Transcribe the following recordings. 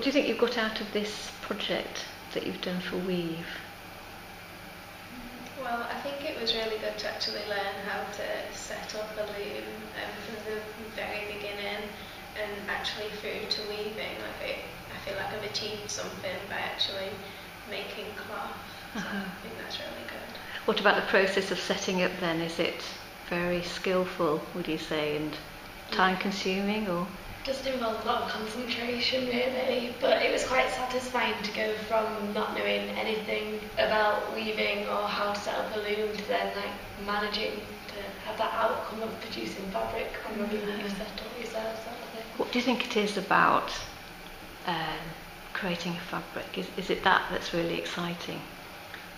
What do you think you've got out of this project that you've done for Weave? Well, I think it was really good to actually learn how to set up a loom from the very beginning and actually through to weaving. I feel like I've achieved something by actually making cloth. So I think that's really good. What about the process of setting up then? Is it very skillful, would you say, and time consuming, or? Just involved a lot of concentration really, but it was quite satisfying to go from not knowing anything about weaving or how to set up a loom to then managing to have that outcome of producing fabric on the loom that you set up yourself, sort of thing. What do you think it is about creating a fabric? Is it that's really exciting?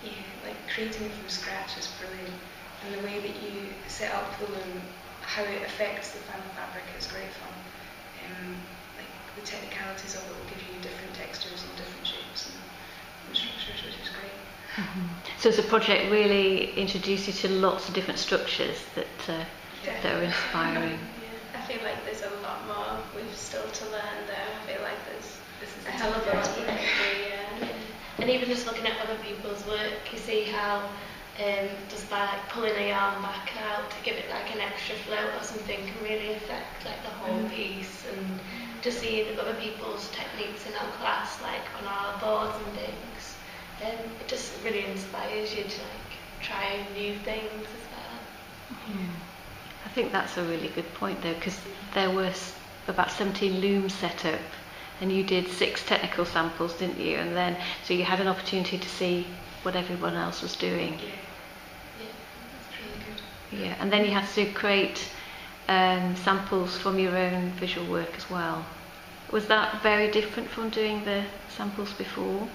Yeah, creating it from scratch is brilliant, and the way that you set up the loom, how it affects the final fabric is great fun. The technicalities of it will give you different textures and different shapes and structures, which is great. So as a project really introduced you to lots of different structures that are inspiring. I feel like there's a lot more we've still to learn there. I feel like there's a hell of a lot we can do, And even just looking at other people's work, you see how just by pulling a yarn back out to give it an extra float or something can really affect the whole piece. And just seeing other people's techniques in our class, on our boards and things, it just really inspires you to try new things as well. I think that's a really good point though, because there were about 17 looms set up, and you did 6 technical samples, didn't you? And then so you had an opportunity to see what everyone else was doing. Yeah, that's really good. Yeah, and then you had to create samples from your own visual work as well. Was that very different from doing the samples before?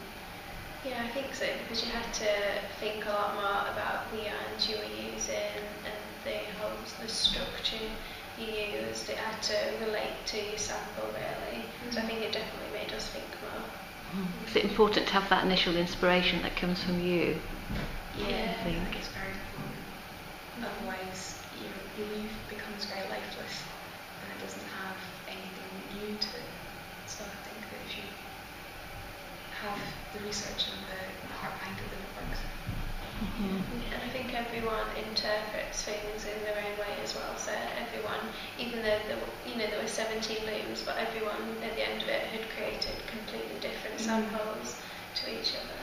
Yeah, I think so, because you had to think a lot more about the yarns you were using and the structure you used. It had to relate to your sample really. So I think it definitely made us think more. Is it important to have that initial inspiration that comes from you? Yeah, I think it's very important. Otherwise, your weave becomes very lifeless and it doesn't have anything new to it. So I think that if you have the research and the heart behind it, then it works. And I think everyone interprets things in their own way as well. So everyone, even though there were 17 looms, but everyone at the end of it had created completely different samples to each other.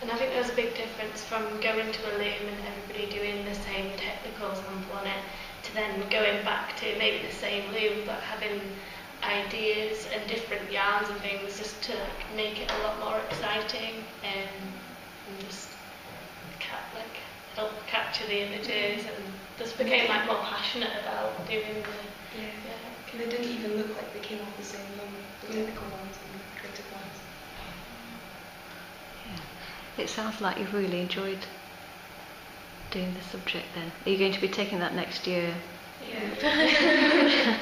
And I think there's a big difference from going to a loom and everybody doing the same technical sample on it to then going back to maybe the same loom but having ideas and different yarns and things just to make it a lot more exciting and just help capture the images and just became more passionate about doing the They didn't even look like they came off the same loom, the technical ones and the creative ones. It sounds like you've really enjoyed doing the subject then. Are you going to be taking that next year? Yeah.